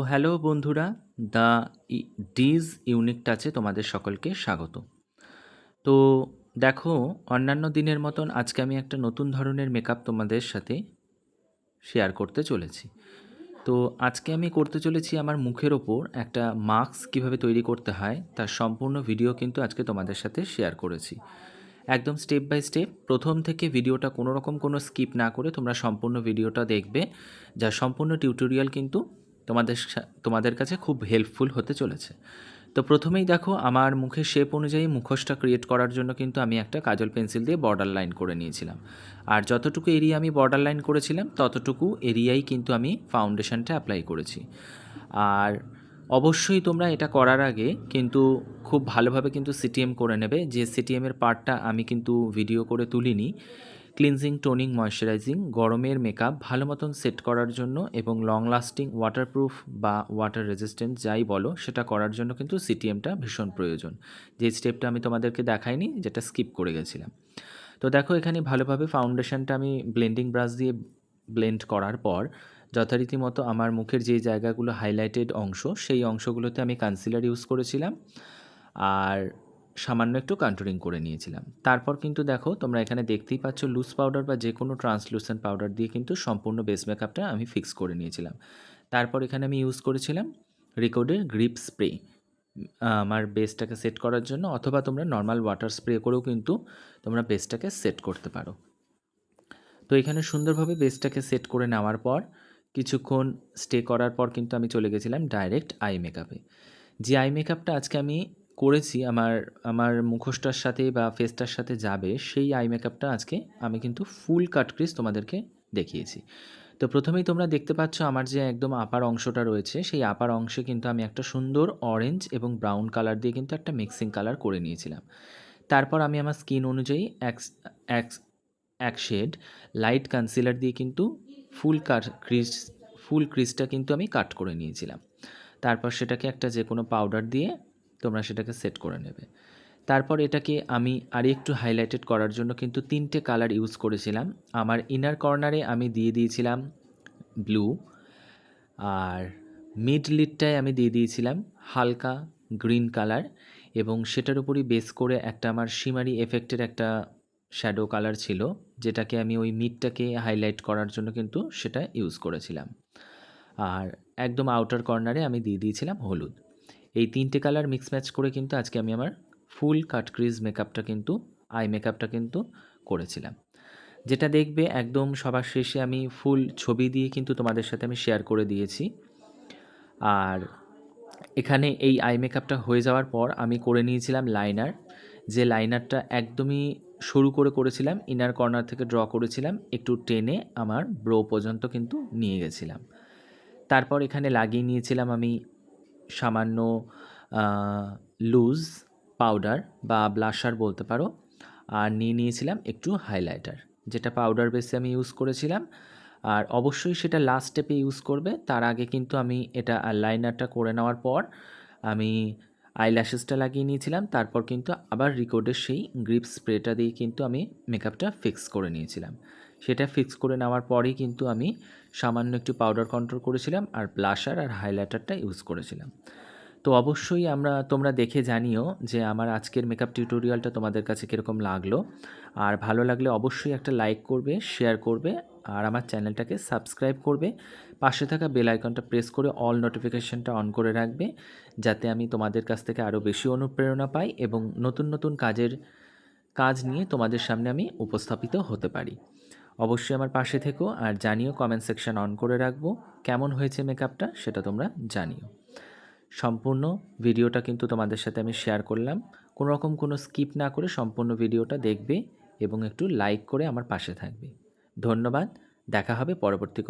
Hello বন্ধুরা, the ডিজ unique টাচে তোমাদের সকলকে স্বাগত। তো দেখো, অন্যান্য দিনের মতন আজকে আমি একটা নতুন ধরনের মেকআপ তোমাদের সাথে শেয়ার করতে চলেছি। তো আজকে আমি করতে চলেছি আমার মুখের ওপর একটা মাস্ক কীভাবে তৈরি করতে হয় তার সম্পূর্ণ ভিডিও কিন্তু আজকে তোমাদের সাথে শেয়ার করেছি। একদম স্টেপ বাই স্টেপ প্রথম থেকে ভিডিওটা কোনো রকম কোনো স্কিপ না করে তোমরা সম্পূর্ণ ভিডিওটা দেখবে, যা সম্পূর্ণ টিউটোরিয়াল কিন্তু তোমাদের কাছে খুব হেল্পফুল হতে চলেছে। তো প্রথমেই দেখো, আমার মুখের শেপ অনুযায়ী মুখোশটা ক্রিয়েট করার জন্য কিন্তু আমি একটা কাজল পেন্সিল দিয়ে বর্ডার লাইন করে নিয়েছিলাম। আর যতটুকু এরিয়া আমি বর্ডার লাইন করেছিলাম ততটুকু এরিয়াই কিন্তু আমি ফাউন্ডেশনটা অ্যাপ্লাই করেছি। আর অবশ্যই তোমরা এটা করার আগে কিন্তু খুব ভালোভাবে কিন্তু সিটিএম করে নেবে। যে সিটিএমের পার্টটা আমি কিন্তু ভিডিও করে তুলিনি। ক্লিনজিং, টোনিং, ময়শ্চারাইজিং, গরমের মেকআপ ভালো মতন সেট করার জন্য এবং লং লাস্টিং, ওয়াটারপ্রুফ বা ওয়াটার রেজিস্ট্যান্ট যাই বলো সেটা করার জন্য কিন্তু সিটিএমটা ভীষণ প্রয়োজন। যে স্টেপটা আমি তোমাদেরকে দেখাইনি, যেটা স্কিপ করে গেছিলাম। তো দেখো, এখানে ভালোভাবে ফাউন্ডেশনটা আমি ব্লেন্ডিং ব্রাশ দিয়ে ব্লেন্ড করার পর যথারীতি মতো আমার মুখের যে জায়গাগুলো হাইলাইটেড অংশ সেই অংশগুলোতে আমি কনসিলার ইউজ করেছিলাম আর সামান্য একটু কন্ট্যুরিং করে নিয়েছিলাম। তারপর কিন্তু দেখো, তোমরা এখানে দেখতেই পাচ্ছ লুজ পাউডার বা যে কোনো ট্রান্সলুসেন্ট পাউডার দিয়ে কিন্তু সম্পূর্ণ বেস মেকআপটা আমি ফিক্স করে নিয়েছিলাম। তারপর এখানে আমি ইউজ করেছিলাম রিকোডের গ্রিপ স্প্রে আমার বেসটাকে সেট করার জন্য, অথবা তোমরা নর্মাল ওয়াটার স্প্রে করেও কিন্তু তোমরা বেসটাকে সেট করতে পারো। তো এখানে সুন্দরভাবে বেসটাকে সেট করে নেওয়ার পর কিছুক্ষণ স্টে করার পর কিন্তু আমি চলে গেছিলাম ডাইরেক্ট আই মেকআপে। যে আই মেকআপটা আজকে আমি করেছি আমার মুখোশটার সাথে বা ফেসটার সাথে যাবে, সেই আই মেকআপটা আজকে আমি কিন্তু ফুল কাট ক্রিজ তোমাদেরকে দেখিয়েছি। তো প্রথমেই তোমরা দেখতে পাচ্ছ আমার যে একদম আপার অংশটা রয়েছে, সেই আপার অংশে কিন্তু আমি একটা সুন্দর অরেঞ্জ এবং ব্রাউন কালার দিয়ে কিন্তু একটা মিক্সিং কালার করে নিয়েছিলাম। তারপর আমি আমার স্কিন অনুযায়ী এক শেড লাইট কনসিলার দিয়ে কিন্তু ফুল ক্রিজটা কিন্তু আমি কাট করে নিয়েছিলাম। তারপর সেটাকে একটা যে কোনো পাউডার দিয়ে তোমরা সেটাকে সেট করে নেবে। তারপর এটাকে আমি আরেকটু হাইলাইটেড করার জন্য কিন্তু 3টে কালার ইউজ করেছিলাম। আমার ইনার কর্নারে আমি দিয়ে দিয়েছিলাম ব্লু, আর মিড লিডটায় আমি দিয়ে দিয়েছিলাম হালকা গ্রিন কালার, এবং সেটার উপরই বেস করে একটা আমার শিমারি এফেক্টের একটা শ্যাডো কালার ছিল, যেটাকে আমি ওই মিডটাকে হাইলাইট করার জন্য কিন্তু সেটা ইউজ করেছিলাম। আর একদম আউটার কর্নারে আমি দিয়ে দিয়েছিলাম হলুদ। এই 3টে কালার মিক্স ম্যাচ করে কিন্তু আজকে আমি আমার ফুল কাট ক্রিজ মেকআপটা কিন্তু আই মেকআপটা কিন্তু করেছিলাম। যেটা দেখবে একদম সবার শেষে আমি ফুল ছবি দিয়ে কিন্তু তোমাদের সাথে আমি শেয়ার করে দিয়েছি। আর এখানে এই আই মেকআপটা হয়ে যাওয়ার পর আমি করে নিয়েছিলাম লাইনার। যে লাইনারটা একদমই সরু করে করেছিলাম, ইনার কর্নার থেকে ড্র করেছিলাম, একটু টেনে আমার ব্রো পর্যন্ত কিন্তু নিয়ে গেছিলাম। তারপর এখানে লাগিয়ে নিয়েছিলাম আমি সামান্য লুজ পাউডার বা ব্লাশার বলতে পারো, আর নিয়ে নিয়েছিলাম একটু হাইলাইটার, যেটা পাউডার বেসে আমি ইউজ করেছিলাম। আর অবশ্যই সেটা লাস্ট স্টেপে ইউজ করবে, তার আগে কিন্তু আমি এটা লাইনারটা করে নেওয়ার পর আমি আইল্যাশেসটা লাগিয়ে নিয়েছিলাম। তারপর কিন্তু আবার রিকোডের সেই গ্রিপ স্প্রেটা দিয়ে কিন্তু আমি মেকআপটা ফিক্স করে নিয়েছিলাম। সেটা ফিক্স করে নেওয়ার পরেই কিন্তু আমি সামান্য একটু পাউডার কন্ট্রোল করেছিলাম আর ব্লাশার আর হাইলাইটারটা ইউজ করেছিলাম। তো অবশ্যই তোমরা দেখে জানিও যে আমার আজকের মেকআপ টিউটোরিয়ালটা তোমাদের কাছে কীরকম লাগলো। আর ভালো লাগলে অবশ্যই একটা লাইক করবে, শেয়ার করবে, আর আমার চ্যানেলটাকে সাবস্ক্রাইব করবে। পাশে থাকা বেল আইকনটা প্রেস করে অল নোটিফিকেশনটা অন করে রাখবে, যাতে আমি তোমাদের কাছ থেকে আরও বেশি অনুপ্রেরণা পাই এবং নতুন নতুন কাজ নিয়ে তোমাদের সামনে আমি উপস্থাপিত হতে পারি। অবশ্যই আমার পাশে থেকো আর জানিও, কমেন্ট সেকশন অন করে রাখবো কেমন হয়েছে মেকআপটা, সেটা তোমরা জানিও। সম্পূর্ণ ভিডিওটা কিন্তু তোমাদের সাথে আমি শেয়ার করলাম, কোনো রকম কোনো স্কিপ না করে সম্পূর্ণ ভিডিওটা দেখবে এবং একটু লাইক করে আমার পাশে থাকবে। ধন্যবাদ, দেখা হবে পরবর্তী